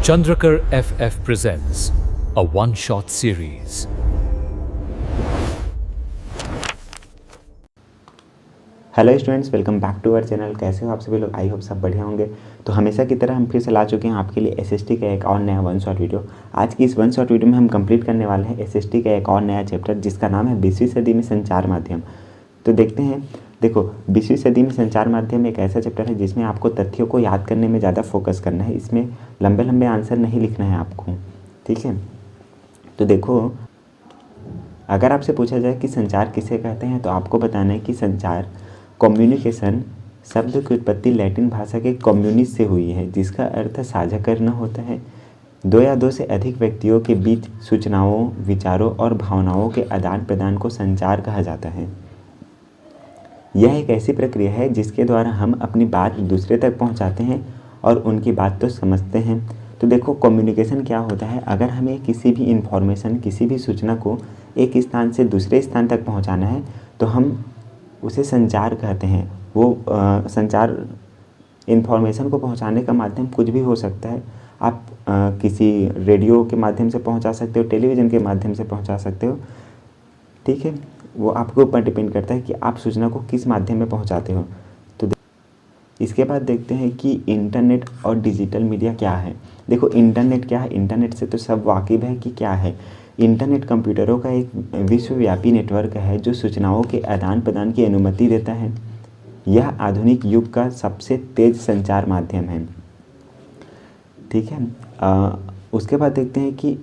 Chandrakar FF presents a one-shot series. Hello students, welcome back to our channel. कैसे हो आप सभी लोग? आई होप सब बढ़िया होंगे। तो हमेशा की तरह हम फिर से ला चुके हैं आपके लिए एसएसटी का एक और नया वन शॉट वीडियो। आज की इस वन शॉट वीडियो में हम कंप्लीट करने वाले हैं एसएसटी का एक और नया चैप्टर, जिसका नाम है 20वीं सदी में संचार माध्यम। तो देखते हैं। देखो, 20वीं सदी में संचार माध्यम एक ऐसा चैप्टर है जिसमें आपको तथ्यों को याद करने में ज़्यादा फोकस करना है। इसमें लंबे लंबे आंसर नहीं लिखना है आपको, ठीक है। तो देखो, अगर आपसे पूछा जाए कि संचार किसे कहते हैं, तो आपको बताना है कि संचार कम्युनिकेशन शब्द की उत्पत्ति लैटिन भाषा के कम्युनिस से हुई है, जिसका अर्थ साझा करना होता है। दो या दो से अधिक व्यक्तियों के बीच सूचनाओं, विचारों और भावनाओं के आदान प्रदान को संचार कहा जाता है। यह एक ऐसी प्रक्रिया है जिसके द्वारा हम अपनी बात दूसरे तक पहुंचाते हैं और उनकी बात तो समझते हैं। तो देखो, कम्युनिकेशन क्या होता है? अगर हमें किसी भी इंफॉर्मेशन, किसी भी सूचना को एक स्थान से दूसरे स्थान तक पहुंचाना है, तो हम उसे संचार कहते हैं। वो संचार इंफॉर्मेशन को पहुंचाने का माध्यम कुछ भी हो सकता है। आप किसी रेडियो के माध्यम से पहुंचा सकते हो, टेलीविज़न के माध्यम से पहुंचा सकते हो, ठीक है। वो आपके ऊपर डिपेंड करता है कि आप सूचना को किस माध्यम में पहुंचाते हो। तो इसके बाद देखते हैं कि इंटरनेट और डिजिटल मीडिया क्या है। देखो, इंटरनेट क्या है? इंटरनेट से तो सब वाकिफ़ है कि क्या है। इंटरनेट कंप्यूटरों का एक विश्वव्यापी नेटवर्क है जो सूचनाओं के आदान प्रदान की अनुमति देता है। यह आधुनिक युग का सबसे तेज संचार माध्यम है, ठीक है। उसके बाद देखते हैं कि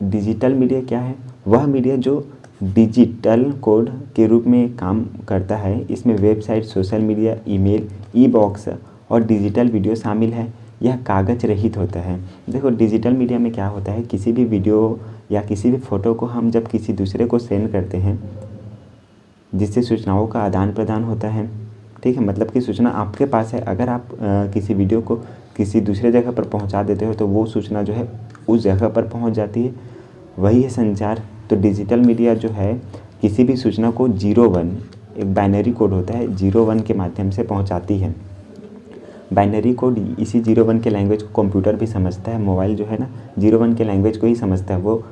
डिजिटल मीडिया क्या है। वह मीडिया जो डिजिटल कोड के रूप में काम करता है। इसमें website, social media, email, e box और डिजिटल वीडियो शामिल है। यह कागज रहित होता है। देखो, डिजिटल मीडिया में क्या होता है, किसी भी वीडियो या किसी भी फ़ोटो को हम जब किसी दूसरे को सेंड करते हैं, जिससे सूचनाओं का आदान प्रदान होता है, ठीक है। मतलब कि सूचना आपके पास है, अगर आप किसी वीडियो को किसी दूसरे जगह पर पहुंचा देते हो, तो वो सूचना जो है उस जगह पर पहुंच जाती है। वही है संचार। तो डिजिटल मीडिया जो है किसी भी सूचना को 0-1, एक बाइनरी कोड होता है, 0-1 के माध्यम से पहुंचाती है। बाइनरी कोड, इसी 0-1 के लैंग्वेज को कंप्यूटर भी समझता है। मोबाइल जो है ना, 0-1 के लैंग्वेज को ही समझता है। वो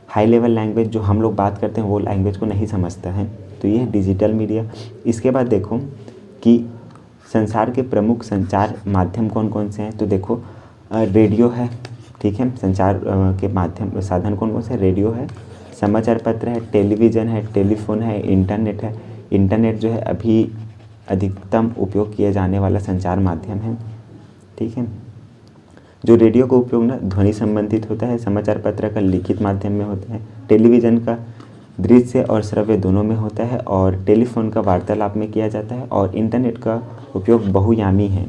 हाई लेवल लैंग्वेज जो हम लोग बात करते हैं, वो लैंग्वेज को नहीं समझता है। तो ये है डिजिटल मीडिया। इसके बाद देखो कि संसार के प्रमुख संचार माध्यम कौन कौन से हैं। तो देखो, रेडियो है, ठीक है। संचार के माध्यम साधन कौन कौन से? रेडियो है, समाचार पत्र है, टेलीविज़न है, टेलीफोन है, इंटरनेट है। इंटरनेट जो है अभी अधिकतम उपयोग किया जाने वाला संचार माध्यम है, ठीक है। जो रेडियो का उपयोग ना ध्वनि संबंधित होता है, समाचार पत्र का लिखित माध्यम में होता है, टेलीविज़न का दृश्य और श्रव्य दोनों में होता है, और टेलीफोन का वार्तालाप में किया जाता है, और इंटरनेट का उपयोग बहुयामी है।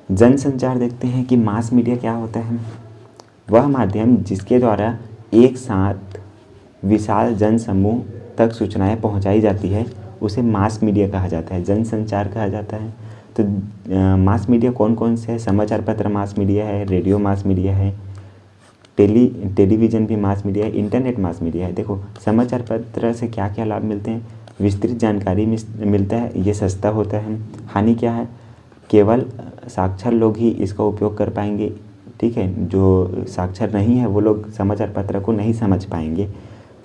जनसंचार देखते हैं कि मास मीडिया क्या होता है। वह माध्यम जिसके द्वारा एक साथ विशाल जनसमूह तक सूचनाएं पहुंचाई जाती है, उसे मास मीडिया कहा जाता है, जनसंचार कहा जाता है। तो मास मीडिया कौन कौन से है? समाचार पत्र मास मीडिया है, रेडियो मास मीडिया है, टेलीविज़न भी मास मीडिया है, इंटरनेट मास मीडिया है। देखो, समाचार पत्र से क्या क्या लाभ मिलते हैं? विस्तृत जानकारी मिलता है, ये सस्ता होता है। हानि क्या है? केवल साक्षर लोग ही इसका उपयोग कर पाएंगे, ठीक है। जो साक्षर नहीं है वो लोग समाचार पत्र को नहीं समझ पाएंगे।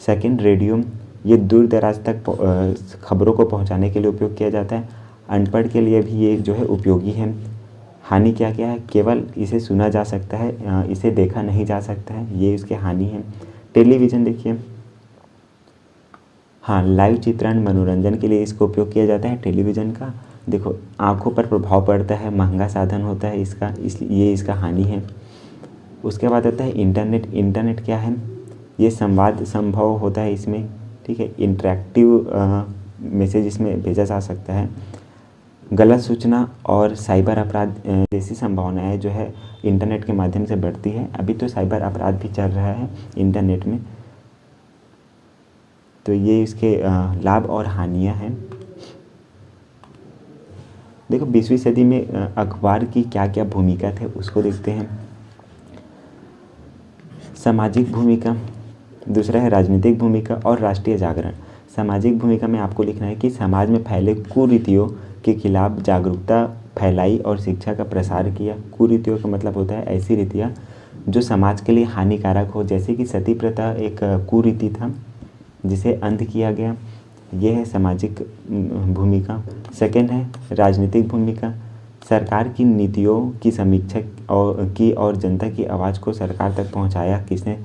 सेकंड, रेडियो, ये दूर दराज तक खबरों को पहुंचाने के लिए उपयोग किया जाता है। अनपढ़ के लिए भी ये जो है उपयोगी है। हानि क्या क्या है? केवल इसे सुना जा सकता है, इसे देखा नहीं जा सकता है, ये इसके हानि है। टेलीविज़न देखिए, हाँ, लाइव चित्रण मनोरंजन के लिए इसका उपयोग किया जाता है टेलीविज़न का। देखो, आँखों पर प्रभाव पड़ता है, महंगा साधन होता है इसका, इसलिए इसका हानि है। उसके बाद आता है इंटरनेट। इंटरनेट क्या है? ये संवाद संभव होता है इसमें, ठीक है। इंटरेक्टिव मैसेज इसमें भेजा जा सकता है। गलत सूचना और साइबर अपराध जैसी संभावनाएं जो है इंटरनेट के माध्यम से बढ़ती है। अभी तो साइबर अपराध भी चल रहा है इंटरनेट में। तो ये इसके लाभ और हानियां हैं। देखो, 20वीं सदी में अखबार की क्या क्या भूमिका थे उसको देखते हैं। सामाजिक भूमिका, दूसरा है राजनीतिक भूमिका और राष्ट्रीय जागरण। सामाजिक भूमिका में आपको लिखना है कि समाज में फैले कुरीतियों के खिलाफ जागरूकता फैलाई और शिक्षा का प्रसार किया। कुरीतियों का मतलब होता है ऐसी रीतियाँ जो समाज के लिए हानिकारक हो, जैसे कि सती प्रथा एक कुरीति था जिसे अंत किया गया। ये है सामाजिक भूमिका। सेकंड है राजनीतिक भूमिका। सरकार की नीतियों की समीक्षा और जनता की आवाज़ को सरकार तक पहुंचाया किसने?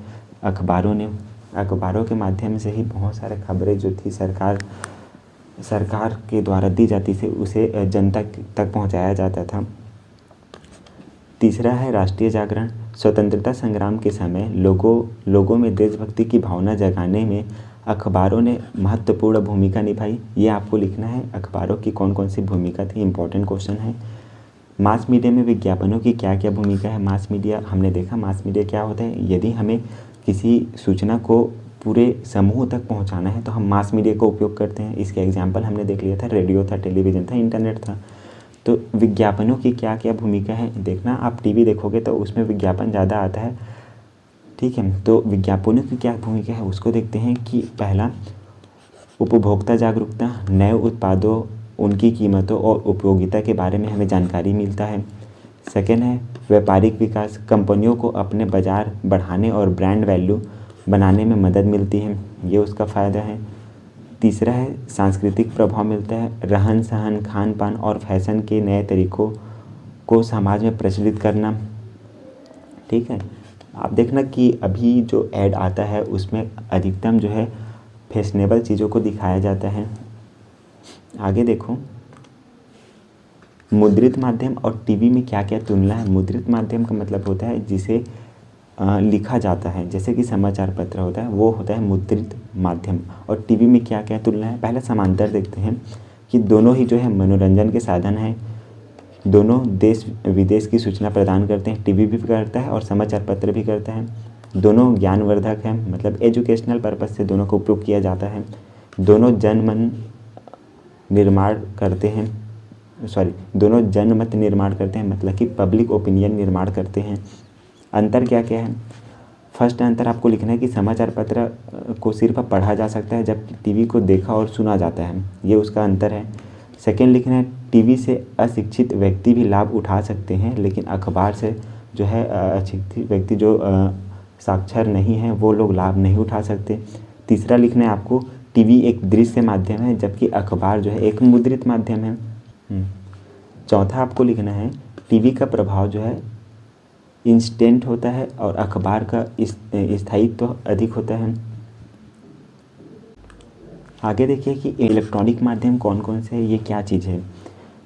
अखबारों ने। अखबारों के माध्यम से ही बहुत सारे खबरें जो थी सरकार के द्वारा दी जाती थी उसे जनता तक पहुंचाया जाता था। तीसरा है राष्ट्रीय जागरण। स्वतंत्रता संग्राम के समय लोगों में देशभक्ति की भावना जगाने में अखबारों ने महत्वपूर्ण भूमिका निभाई। ये आपको लिखना है अखबारों की कौन कौन सी भूमिका थी, इंपॉर्टेंट क्वेश्चन है। मास मीडिया में विज्ञापनों की क्या क्या भूमिका है? मास मीडिया हमने देखा, मास मीडिया क्या होता है? यदि हमें किसी सूचना को पूरे समूह तक पहुंचाना है तो हम मास मीडिया का उपयोग करते हैं। इसके एग्जाम्पल हमने देख लिया था, रेडियो था, टेलीविज़न था, इंटरनेट था। तो विज्ञापनों की क्या क्या भूमिका है देखना। आप टीवी देखोगे तो उसमें विज्ञापन ज़्यादा आता है, ठीक है। तो विज्ञापनों की क्या भूमिका है उसको देखते हैं कि पहला, उपभोक्ता जागरूकता। नए उत्पादों, उनकी कीमतों और उपयोगिता के बारे में हमें जानकारी मिलता है। सेकेंड है व्यापारिक विकास। कंपनियों को अपने बाज़ार बढ़ाने और ब्रांड वैल्यू बनाने में मदद मिलती है, ये उसका फ़ायदा है। तीसरा है सांस्कृतिक प्रभाव मिलता है। रहन सहन, खान पान और फैशन के नए तरीक़ों को समाज में प्रचलित करना, ठीक है। आप देखना कि अभी जो ऐड आता है उसमें अधिकतम जो है फैशनेबल चीज़ों को दिखाया जाता है। आगे देखो, मुद्रित माध्यम और टीवी में क्या क्या तुलना है। मुद्रित माध्यम का मतलब होता है जिसे लिखा जाता है, जैसे कि समाचार पत्र होता है, वो होता है मुद्रित माध्यम। और टीवी में क्या क्या तुलना है, पहले समांतर देखते हैं कि दोनों ही जो है मनोरंजन के साधन हैं। दोनों देश विदेश की सूचना प्रदान करते हैं, टीवी भी करता है और समाचार पत्र भी करता है। दोनों ज्ञानवर्धक हैं, मतलब एजुकेशनल पर्पज़ से दोनों का उपयोग किया जाता है। दोनों दोनों जनमत निर्माण करते हैं, मतलब कि पब्लिक ओपिनियन निर्माण करते हैं। अंतर क्या क्या है? फर्स्ट अंतर आपको लिखना है कि समाचार पत्र को सिर्फ पढ़ा जा सकता है जबकि टीवी को देखा और सुना जाता है, ये उसका अंतर है। सेकेंड लिखना है टीवी से अशिक्षित व्यक्ति भी लाभ उठा सकते हैं, लेकिन अखबार से जो है अशिक्षित व्यक्ति जो साक्षर नहीं है वो लोग लाभ नहीं उठा सकते। तीसरा लिखना है आपको टीवी एक दृश्य माध्यम है जबकि अखबार जो है एक मुद्रित माध्यम है। चौथा आपको लिखना है टीवी का प्रभाव जो है इंस्टेंट होता है और अखबार का स्थायित्व तो अधिक होता है। आगे देखिए कि इलेक्ट्रॉनिक माध्यम कौन कौन से हैं, ये क्या चीज़ है,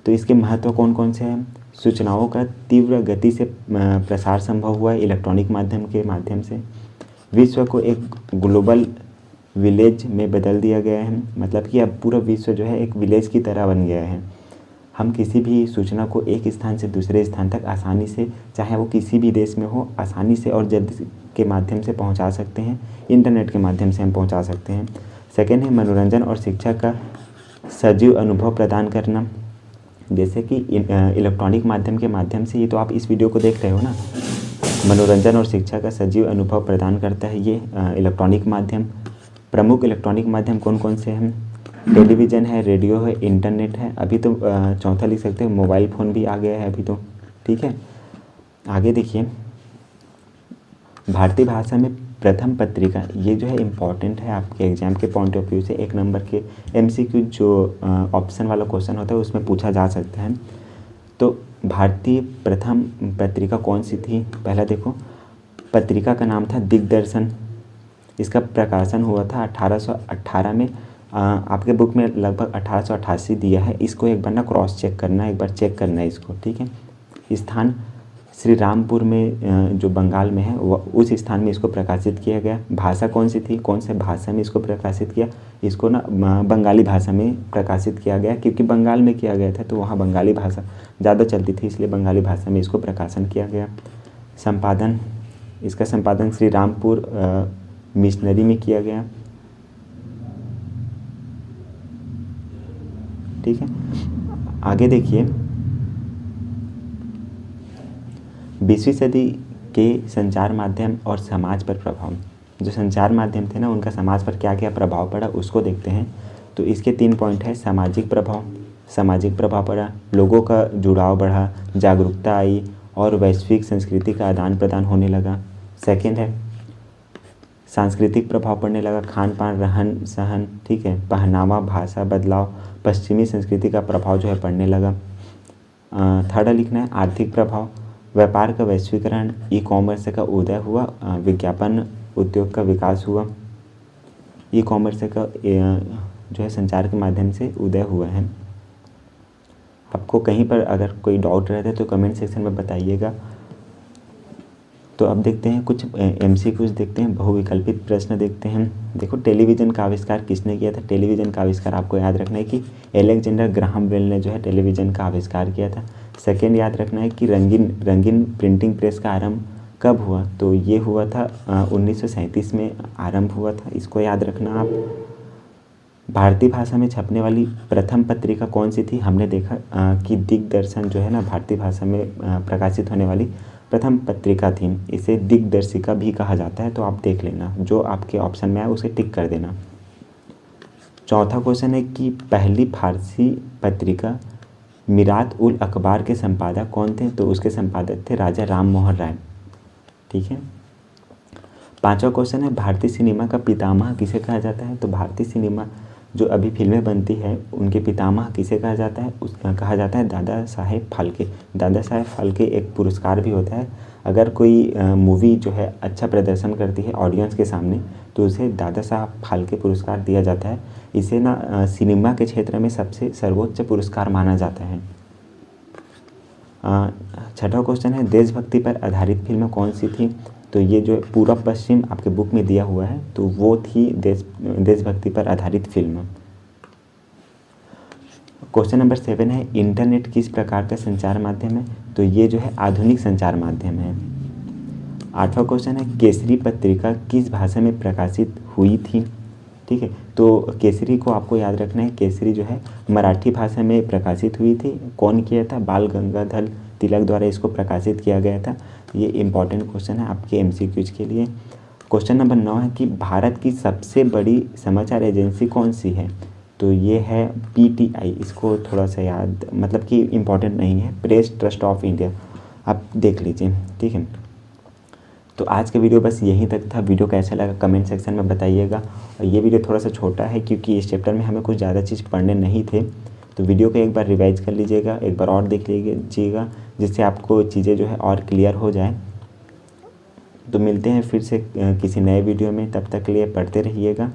तो इसके महत्व कौन कौन से हैं। सूचनाओं का तीव्र गति से प्रसार संभव हुआ है इलेक्ट्रॉनिक माध्यम के माध्यम से। विश्व को एक ग्लोबल विलेज में बदल दिया गया है, मतलब कि अब पूरा विश्व जो है एक विलेज की तरह बन गया है। हम किसी भी सूचना को एक स्थान से दूसरे स्थान तक आसानी से, चाहे वो किसी भी देश में हो, आसानी से और जल्दी के माध्यम से पहुंचा सकते हैं। इंटरनेट के माध्यम से हम पहुंचा सकते हैं। सेकेंड है मनोरंजन और शिक्षा का सजीव अनुभव प्रदान करना, जैसे कि इलेक्ट्रॉनिक माध्यम के माध्यम से, ये तो आप इस वीडियो को देख रहे हो ना, मनोरंजन और शिक्षा का सजीव अनुभव प्रदान करता है ये इलेक्ट्रॉनिक माध्यम। प्रमुख इलेक्ट्रॉनिक माध्यम कौन कौन से हैं? टेलीविज़न है, रेडियो है, इंटरनेट है। अभी तो चौथा लिख सकते हैं मोबाइल फ़ोन भी आ गया है अभी तो, ठीक है। आगे देखिए, भारतीय भाषा में प्रथम पत्रिका, ये जो है इम्पॉर्टेंट है आपके एग्जाम के पॉइंट ऑफ व्यू से। 1 नंबर के MCQ जो ऑप्शन वाला क्वेश्चन होता है उसमें पूछा जा सकता है। तो भारतीय प्रथम पत्रिका कौन सी थी? पहला देखो, पत्रिका का नाम था दिग्दर्शन। इसका प्रकाशन हुआ था 1818 में। आपके बुक में लगभग 1888 दिया है, इसको एक बार ना क्रॉस चेक करना, एक बार चेक करना है इसको, ठीक है। स्थान श्री रामपुर में जो बंगाल में है वो, उस स्थान में इसको प्रकाशित किया गया। भाषा कौन सी थी, कौन से भाषा में इसको प्रकाशित किया? इसको ना बंगाली भाषा में प्रकाशित किया गया, क्योंकि बंगाल में किया गया था तो वहाँ बंगाली भाषा ज़्यादा चलती थी, इसलिए बंगाली भाषा में इसको प्रकाशन किया गया। संपादन, इसका संपादन श्री रामपुर मिशनरी में किया गया, ठीक है। आगे देखिए, 20वीं सदी के संचार माध्यम और समाज पर प्रभाव। जो संचार माध्यम थे ना, उनका समाज पर क्या क्या प्रभाव पड़ा उसको देखते हैं। तो इसके 3 पॉइंट है। सामाजिक प्रभाव, सामाजिक प्रभाव पड़ा, लोगों का जुड़ाव बढ़ा, जागरूकता आई और वैश्विक संस्कृति का आदान प्रदान होने लगा। सेकंड है सांस्कृतिक प्रभाव पड़ने लगा, खान पान, रहन सहन, ठीक है, पहनावा, भाषा बदलाव, पश्चिमी संस्कृति का प्रभाव जो है पड़ने लगा। थर्ड लिखना है आर्थिक प्रभाव, व्यापार का वैश्वीकरण, ई कॉमर्स का उदय हुआ, विज्ञापन उद्योग का विकास हुआ। ई कॉमर्स का जो है संचार के माध्यम से उदय हुआ है। आपको कहीं पर अगर कोई डाउट रहता है तो कमेंट सेक्शन में बताइएगा। तो अब देखते हैं कुछ MCQs देखते हैं, बहुविकल्पित प्रश्न देखते हैं। देखो, टेलीविज़न का आविष्कार किसने किया था? टेलीविज़न का आविष्कार आपको याद रखना है कि एलेक्जेंडर ग्राहम बेल ने जो है टेलीविज़न का आविष्कार किया था। सेकेंड याद रखना है कि रंगीन प्रिंटिंग प्रेस का आरंभ कब हुआ? तो ये हुआ था 1937 में आरंभ हुआ था, इसको याद रखना आप। भारतीय भाषा में छपने वाली प्रथम पत्रिका कौन सी थी? हमने देखा कि दिग्दर्शन जो है ना भारतीय भाषा में प्रकाशित होने वाली प्रथम पत्रिका थी। इसे दिग्दर्शिका भी कहा जाता है, तो आप देख लेना, जो आपके ऑप्शन में आए उसे टिक कर देना। चौथा क्वेश्चन है कि पहली फारसी पत्रिका मिरात उल अखबार के संपादक कौन थे? तो उसके संपादक थे राजा राम मोहन राय, ठीक है। पांचवा क्वेश्चन है भारतीय सिनेमा का पितामह किसे कहा जाता है? तो भारतीय सिनेमा जो अभी फिल्में बनती है उनके पितामह किसे कहा जाता है? उसका कहा जाता है दादा साहेब फाल्के। दादा साहेब फाल्के एक पुरस्कार भी होता है। अगर कोई मूवी जो है अच्छा प्रदर्शन करती है ऑडियंस के सामने तो उसे दादा साहब फाल्के पुरस्कार दिया जाता है। इसे ना सिनेमा के क्षेत्र में सबसे सर्वोच्च पुरस्कार माना जाता है। छठा क्वेश्चन है देशभक्ति पर आधारित फिल्म कौन सी थी? तो ये जो पूरब पश्चिम आपके बुक में दिया हुआ है तो वो थी देशभक्ति पर आधारित फिल्म। क्वेश्चन नंबर 7 है इंटरनेट किस प्रकार का संचार माध्यम है? तो ये जो है आधुनिक संचार माध्यम है। आठवां क्वेश्चन है केसरी पत्रिका किस भाषा में प्रकाशित हुई थी? ठीक है, तो केसरी को आपको याद रखना है, केसरी जो है मराठी भाषा में प्रकाशित हुई थी। कौन किया था? बाल गंगाधर तिलक द्वारा इसको प्रकाशित किया गया था। ये इंपॉर्टेंट क्वेश्चन है आपके MCQs के लिए। क्वेश्चन नंबर 9 है कि भारत की सबसे बड़ी समाचार एजेंसी कौन सी है? तो ये है PTI। इसको थोड़ा सा याद, मतलब कि इम्पॉर्टेंट नहीं है, प्रेस ट्रस्ट ऑफ इंडिया, आप देख लीजिए, ठीक है। तो आज का वीडियो बस यहीं तक था। वीडियो कैसा लगा कमेंट सेक्शन में बताइएगा। और ये वीडियो थोड़ा सा छोटा है क्योंकि इस चैप्टर में हमें कुछ ज़्यादा चीज़ पढ़ने नहीं थे, तो वीडियो को एक बार रिवाइज कर लीजिएगा, एक बार और देख लीजिएगा, जिससे आपको चीज़ें जो है और क्लियर हो जाए। तो मिलते हैं फिर से किसी नए वीडियो में, तब तक के लिए पढ़ते रहिएगा।